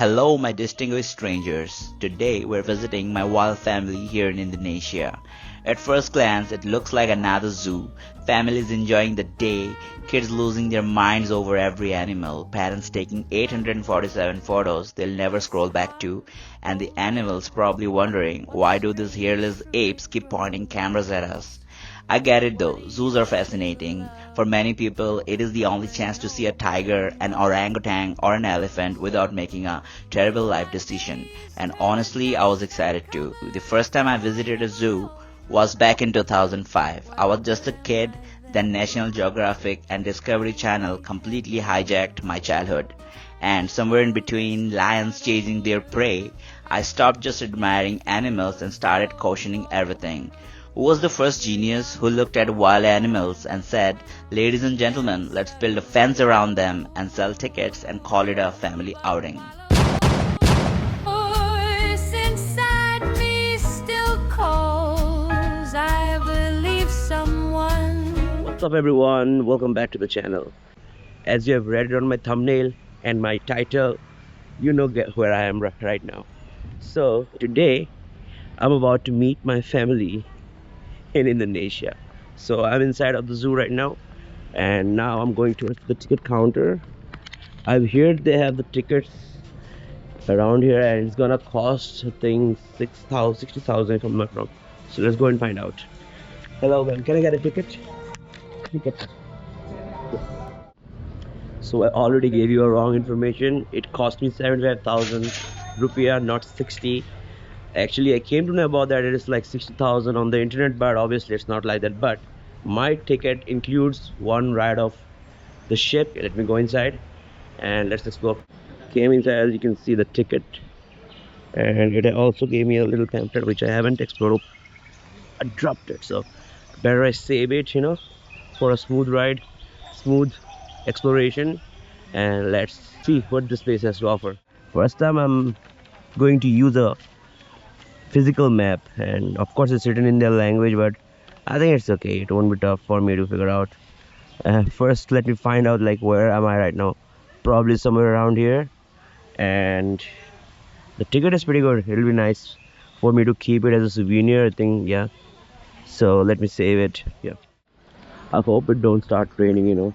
Hello, my distinguished strangers. Today we're visiting my wild family here in Indonesia. At first glance, it looks like another zoo. Families enjoying the day, kids losing their minds over every animal, parents taking 847 photos they'll never scroll back to, and the animals probably wondering why do these hairless apes keep pointing cameras at us. I get it though, zoos are fascinating. For many people, it is the only chance to see a tiger, an orangutan, or an elephant without making a terrible life decision. And honestly, I was excited too. The first time I visited a zoo was back in 2005. I was just a kid, then National Geographic and Discovery Channel completely hijacked my childhood. And somewhere in between lions chasing their prey, I stopped just admiring animals and started questioning everything. Who was the first genius who looked at wild animals and said, "Ladies and gentlemen, let's build a fence around them and sell tickets and call it a family outing"? Voice inside me still calls. I believe someone. What's up everyone, welcome back to the channel. As you have read it on my thumbnail and my title, you know where I am right now. So today I'm about to meet my family in Indonesia. So I'm inside of the zoo right now, and now I'm going towards the ticket counter. I've heard they have the tickets around here and it's gonna cost, I think, 60,000 if I'm not wrong. So let's go and find out. Hello ma'am, can I get a ticket? So I already gave you a wrong information. It cost me 75,000 rupiah, not 60. Actually, I came to know about that it is like 60,000 on the internet, but obviously it's not like that. But my ticket includes one ride of the ship. Let me go inside and let's explore. Came inside, as you can see the ticket, and it also gave me a little pamphlet which I haven't explored. I dropped it, so better I save it, for a smooth ride, smooth exploration. And let's see what this place has to offer. First time I'm going to use a physical map, and of course it's written in their language, but I think it's okay. It won't be tough for me to figure out. First let me find out like where am I right now. Probably somewhere around here, and the ticket is pretty good. It'll be nice for me to keep it as a souvenir, I think. Yeah, so let me save it. Yeah, I hope it don't start raining.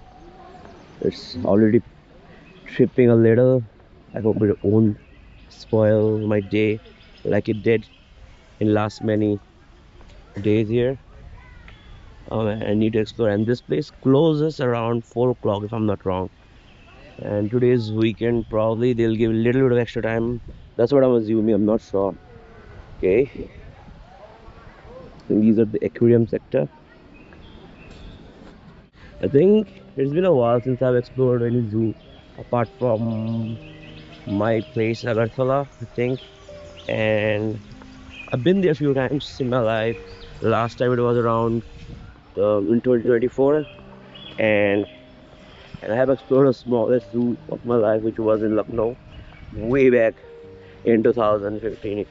It's already tripping a little. I hope it won't spoil my day like it did in last many days here. Oh man, I need to explore, and this place closes around 4 o'clock if I'm not wrong. And today's weekend, probably they'll give a little bit of extra time. That's what I'm assuming, I'm not sure. Okay, and these are the aquarium sector. I think it's been a while since I've explored any zoo apart from my place Agartala, I think. And I've been there a few times in my life. Last time it was around in 2024, and I have explored the smallest zoo of my life, which was in Lucknow, way back in 2015.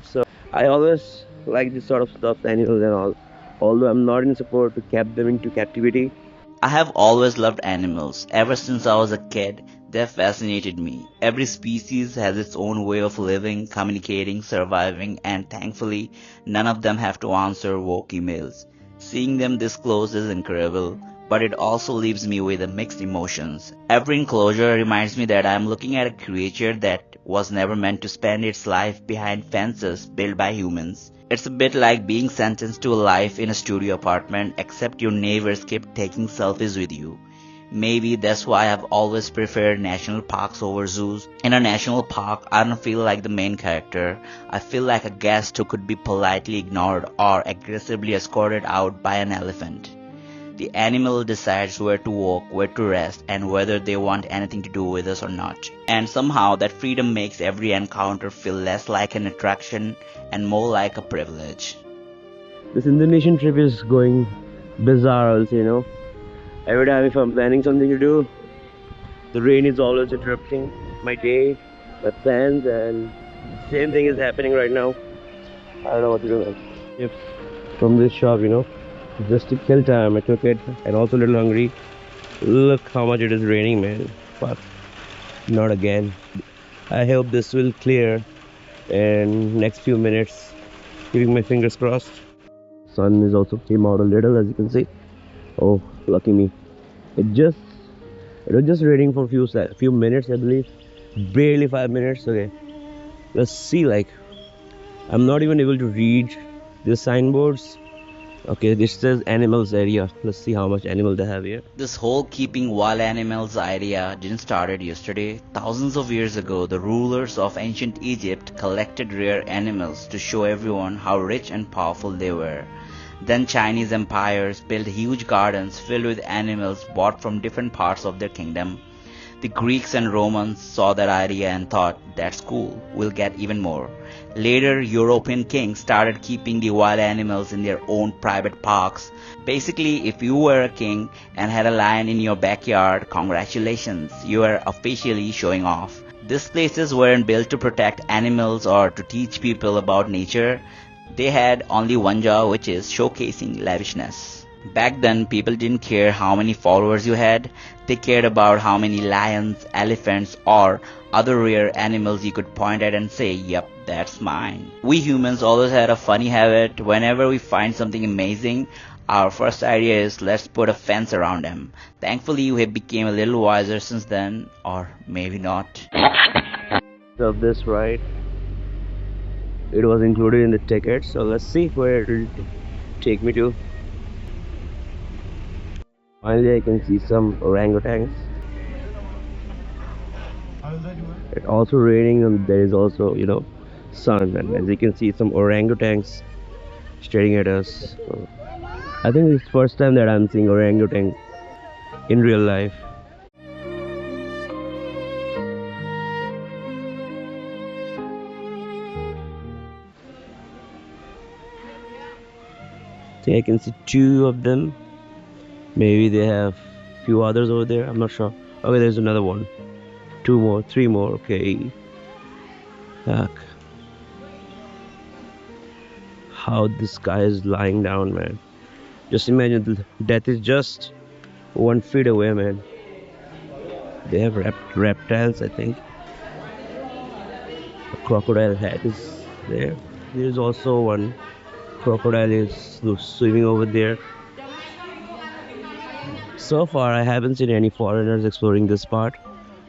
So I always like this sort of stuff, animals and all. Although I'm not in support to keep them into captivity. I have always loved animals. Ever since I was a kid, they have fascinated me. Every species has its own way of living, communicating, surviving, and thankfully, none of them have to answer woke emails. Seeing them this close is incredible, but it also leaves me with mixed emotions. Every enclosure reminds me that I am looking at a creature that was never meant to spend its life behind fences built by humans. It's a bit like being sentenced to a life in a studio apartment, except your neighbors keep taking selfies with you. Maybe that's why I've always preferred national parks over zoos. In a national park, I don't feel like the main character. I feel like a guest who could be politely ignored or aggressively escorted out by an elephant. The animal decides where to walk, where to rest, and whether they want anything to do with us or not. And somehow that freedom makes every encounter feel less like an attraction and more like a privilege. This Indonesian trip is going bizarre also. Every time if I'm planning something to do, the rain is always interrupting my day, my plans, and same thing is happening right now. I don't know what to do, man. If from this shop, just to kill time, I took it, and also a little hungry. Look how much it is raining, man. But not again. I hope this will clear in next few minutes. Keeping my fingers crossed. Sun is also came out a little, as you can see. Oh, lucky me. It just it was just raining for few minutes, I believe. Barely 5 minutes. Okay, let's see. Like, I'm not even able to read the signboards. Okay, this says animals area. Let's see how much animal they have here. This whole keeping wild animals idea didn't start yesterday. Thousands of years ago, the rulers of ancient Egypt collected rare animals to show everyone how rich and powerful they were. Then Chinese empires built huge gardens filled with animals bought from different parts of their kingdom. The Greeks and Romans saw that idea and thought, that's cool, we'll get even more. Later, European kings started keeping the wild animals in their own private parks. Basically, if you were a king and had a lion in your backyard, congratulations, you are officially showing off. These places weren't built to protect animals or to teach people about nature. They had only one job, which is showcasing lavishness. Back then, people didn't care how many followers you had. They cared about how many lions, elephants, or other rare animals you could point at and say, yep, that's mine. We humans always had a funny habit. Whenever we find something amazing, our first idea is let's put a fence around them. Thankfully, we have become a little wiser since then, or maybe not. Of this ride, it was included in the ticket, so let's see where it will take me to. Finally, I can see some orangutans. It's also raining, and there is also, sun. And as you can see, some orangutans staring at us. So, I think it's first time that I'm seeing orangutan in real life. I think I can see two of them. Maybe they have few others over there. I'm not sure. Okay, there's another one. Two more, three more. Okay. Fuck. How this guy is lying down, man. Just imagine death is just 1 feet away, man. They have reptiles, I think. A crocodile head is there. There's also one crocodile is swimming over there. So far, I haven't seen any foreigners exploring this part.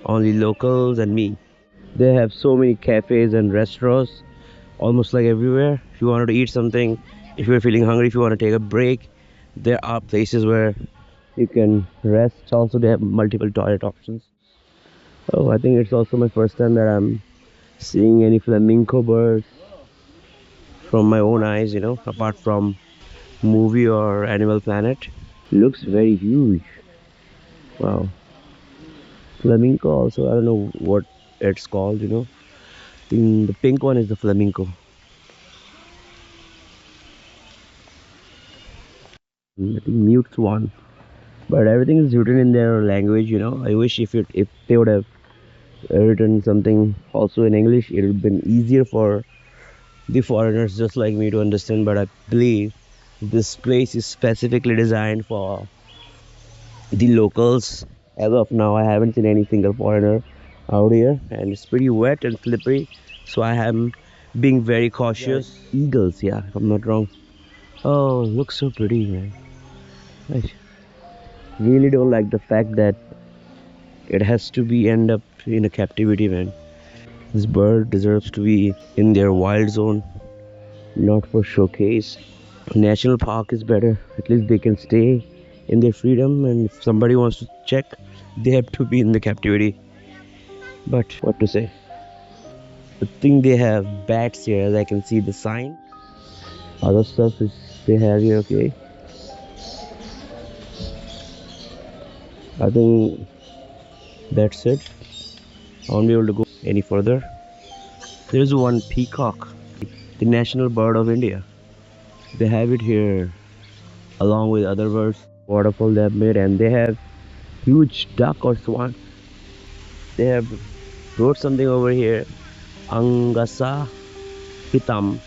Only locals and me. They have so many cafes and restaurants, almost like everywhere. If you wanted to eat something, if you're feeling hungry, if you want to take a break, there are places where you can rest. Also, they have multiple toilet options. Oh, I think it's also my first time that I'm seeing any flamingo birds from my own eyes, apart from movie or Animal Planet. Looks very huge. Wow. Flamingo also, I don't know what it's called. The pink one is the flamingo. I think mute one. But everything is written in their language. I wish if they would have written something also in English, it would have been easier for the foreigners just like me to understand. But I believe this place is specifically designed for the locals. As of now, I haven't seen any single foreigner out here, and it's pretty wet and slippery, so I am being very cautious. Eagles, yeah, if I'm not wrong. Oh, looks so pretty, man. I really don't like the fact that it has to be end up in a captivity, man. This bird deserves to be in their wild zone, not for showcase. National park is better. At least they can stay in their freedom, and if somebody wants to check, they have to be in the captivity. But what to say? I think they have bats here, as I can see the sign. Other stuff is they have here. Okay, I think that's it. I won't be able to go any further. There's one peacock, the national bird of India. They have it here along with other birds. Waterfall they have made, and they have huge duck or swan. They have wrote something over here. Angasa hitam.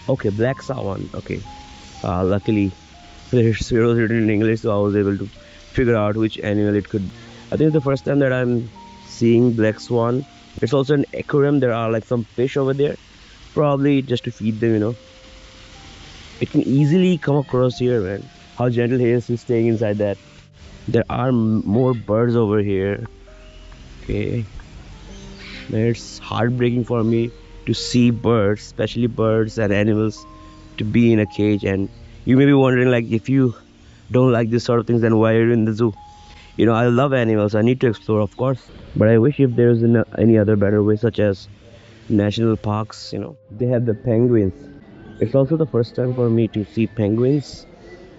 Okay, black swan. Okay. Luckily, it was written in English, so I was able to figure out which animal it could be. I think it's the first time that I'm seeing black swan It's also an aquarium. There are like some fish over there, probably just to feed them, you know. It can easily come across here, man. How gentle he is staying inside that. There are more birds over here. Okay, man, it's heartbreaking for me to see birds, especially birds and animals, to be in a cage. And you may be wondering, like, if you don't like this sort of things, then why are you in the zoo? You know, I love animals. I need to explore, of course, but I wish if there's any other better way, such as national parks. You know, they have the penguins. It's also the first time for me to see penguins.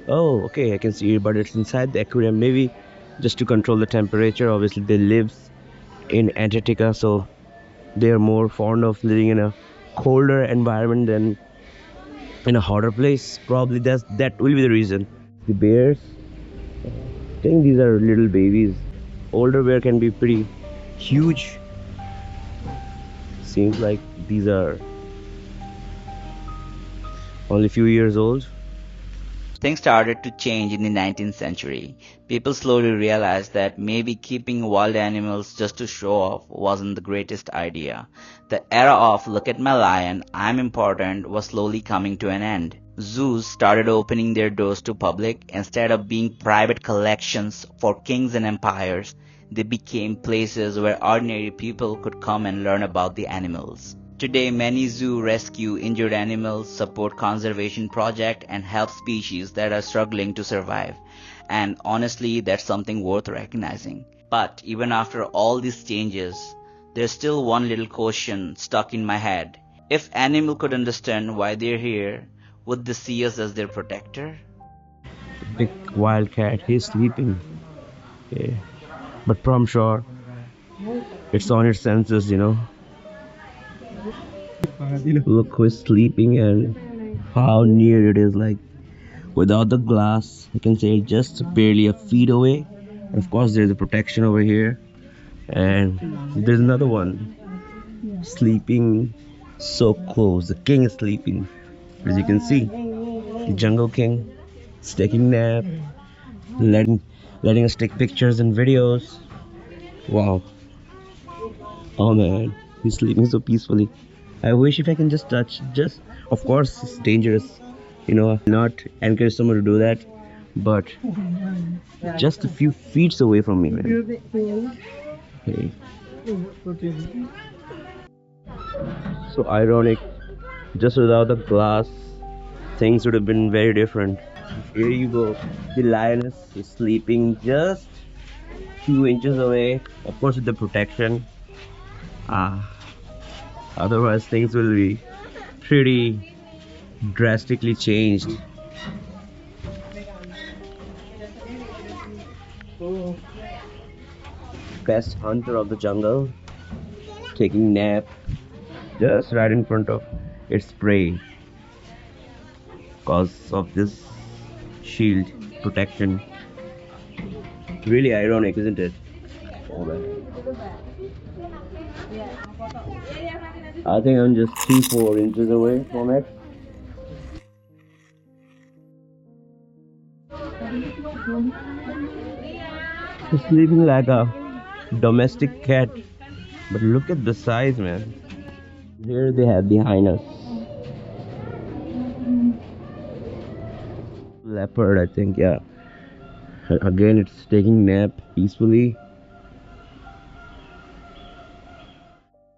Oh, okay, I can see it, but it's inside the aquarium. Maybe just to control the temperature. Obviously, they live in Antarctica, so they are more fond of living in a colder environment than in a hotter place. Probably that will be the reason. The bears, I think these are little babies. Older bear can be pretty huge. Seems like these are only few years old. Things started to change in the 19th century. People slowly realized that maybe keeping wild animals just to show off wasn't the greatest idea. The era of "look at my lion, I'm important" was slowly coming to an end. Zoos started opening their doors to public. Instead of being private collections for kings and empires, they became places where ordinary people could come and learn about the animals. Today, many zoos rescue injured animals, support conservation projects, and help species that are struggling to survive. And honestly, that's something worth recognizing. But even after all these changes, there's still one little question stuck in my head. If animals could understand why they're here, would they see us as their protector? Big wildcat, he's sleeping. Okay. But I'm sure it's on its senses, you know. Look who's sleeping and how near it is. Like, without the glass, you can say just barely a feet away. Of course, there's a protection over here, and there's another one sleeping so close. The king is sleeping, as you can see. The jungle king is taking nap, letting us take pictures and videos. Wow. Oh man, he's sleeping so peacefully. I wish if I can just touch, just, of course, it's dangerous. You know, not encourage someone to do that, but just a few feet away from me, man. Okay. So ironic. Just without the glass, things would have been very different. Here you go. The lioness is sleeping just few inches away. Of course, with the protection. Ah, otherwise things will be pretty drastically changed. Best hunter of the jungle, taking nap just right in front of its prey because of this shield protection. Really ironic, isn't it? Oh, man. I think I'm just 3-4 inches away from it. It's sleeping like a domestic cat. But look at the size, man. There they have behind us. Leopard, I think, yeah. Again, it's taking nap peacefully.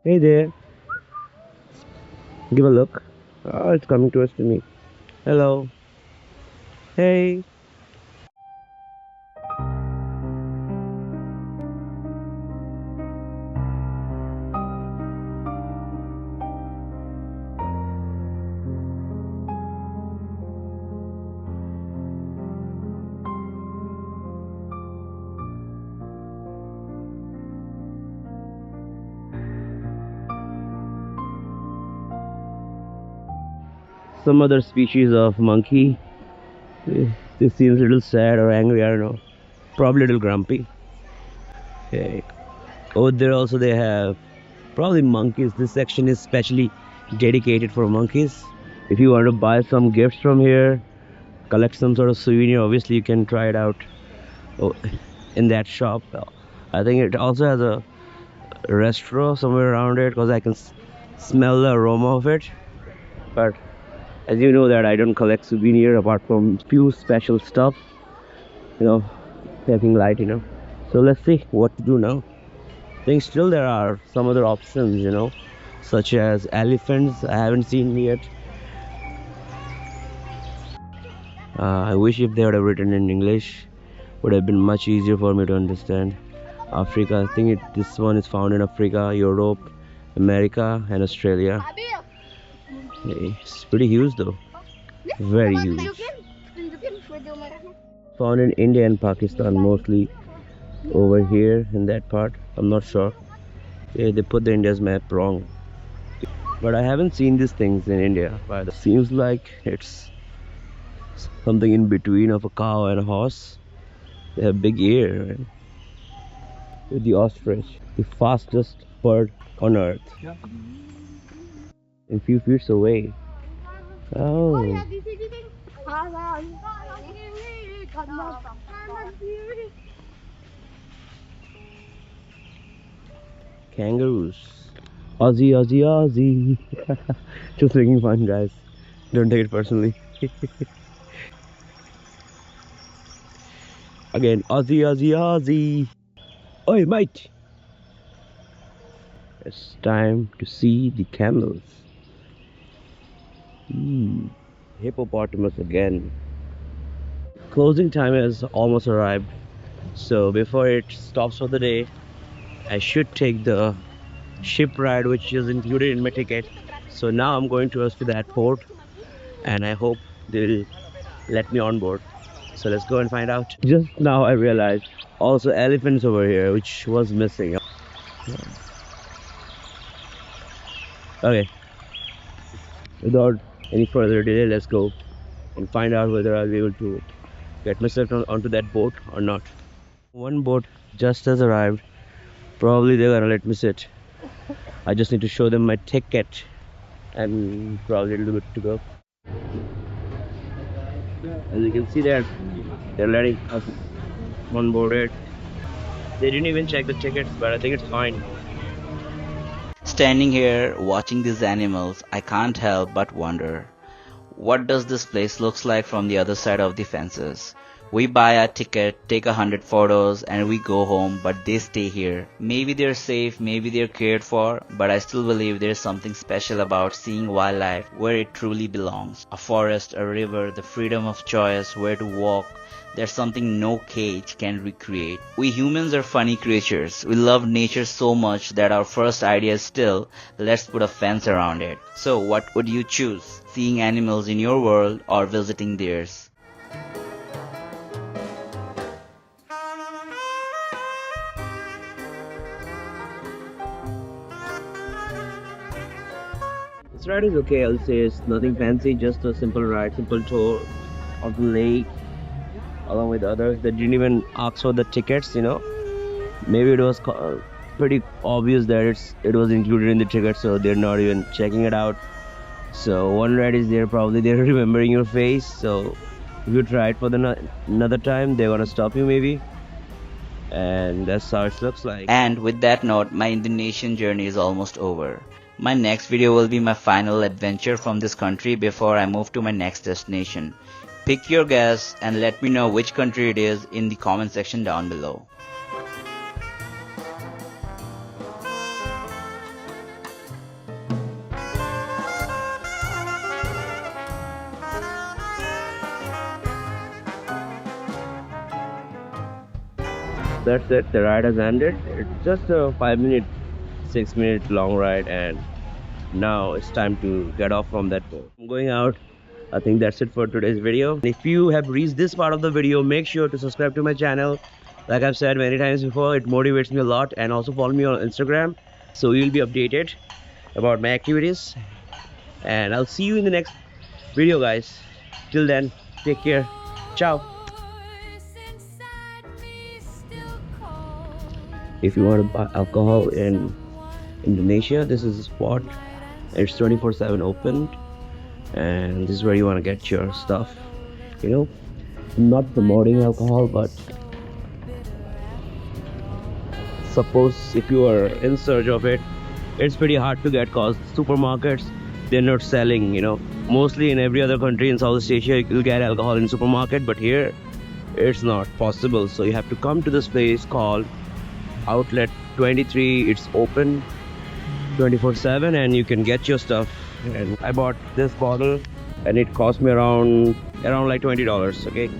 Hey there. Give a look. Oh, it's coming towards to me. Hello. Hey. Some other species of monkey. They seems a little sad or angry, I don't know. Probably a little grumpy. Okay. Over there also they have probably monkeys. This section is specially dedicated for monkeys. If you want to buy some gifts from here, collect some sort of souvenir, obviously you can try it out in that shop. I think it also has a restaurant somewhere around it because I can smell the aroma of it. But as you know that I don't collect souvenir apart from few special stuff, you know, packing light, So let's see what to do now. I think still there are some other options, such as elephants I haven't seen yet. I wish if they would have written in English, would have been much easier for me to understand. Africa, I think this one is found in Africa, Europe, America, and Australia. It's pretty huge though, very huge. Found in India and Pakistan mostly. Over here in that part, I'm not sure. Yeah, they put the India's map wrong. But I haven't seen these things in India. But it seems like it's something in between of a cow and a horse. They have big ear, right? With the ostrich, the fastest bird on earth. A few feet away. Oh. Kangaroos. Aussie, Aussie, Aussie. Just making fun, guys. Don't take it personally. Again, Aussie, Aussie, Aussie. Oi, mate. It's time to see the camels. Hippopotamus again. Closing time has almost arrived. So before it stops for the day, I should take the ship ride which is included in my ticket. So now I'm going to that port and I hope they'll let me on board. So let's go and find out. Just now I realized also elephants over here which was missing. Okay, without any further delay, let's go and find out whether I'll be able to get myself onto that boat or not. One boat just has arrived. Probably they're gonna let me sit. I just need to show them my ticket and probably it'll be good to go. As you can see there, they're letting us on board it. They didn't even check the tickets, but I think it's fine. Standing here watching these animals, I can't help but wonder, what does this place looks like from the other side of the fences? We buy a ticket, take 100 photos and we go home, but they stay here. Maybe they're safe, maybe they're cared for, but I still believe there's something special about seeing wildlife where it truly belongs. A forest, a river, the freedom of choice, where to walk. There's something no cage can recreate. We humans are funny creatures. We love nature so much that our first idea is still, let's put a fence around it. So what would you choose? Seeing animals in your world or visiting theirs? This ride is okay, I'll say. It's nothing fancy, just a simple ride, simple tour of the lake along with others that didn't even ask for the tickets, Maybe it was pretty obvious that it was included in the ticket, so they're not even checking it out. So one ride is there, probably they're remembering your face, so if you try it for another time, they're gonna stop you maybe. And that's how it looks like. And with that note, my Indonesian journey is almost over. My next video will be my final adventure from this country before I move to my next destination. Pick your guess and let me know which country it is in the comment section down below. That's it, the ride has ended. It's just a 6 minute long ride and now it's time to get off from that boat. I'm going out. I think that's it for today's video. If you have reached this part of the video, make sure to subscribe to my channel. Like I've said many times before, it motivates me a lot, and also follow me on Instagram so you'll be updated about my activities. And I'll see you in the next video, guys. Till then, take care. Ciao. If you want to buy alcohol in Indonesia, this is the spot. It's 24/7 open, and this is where you want to get your stuff. I'm not promoting alcohol, but suppose if you are in search of it, it's pretty hard to get cause supermarkets, they're not selling, Mostly in every other country in Southeast Asia, you'll get alcohol in supermarket, but here it's not possible. So you have to come to this place called Outlet 23. It's open 24/7 and you can get your stuff. And I bought this bottle and it cost me around like $20. Okay.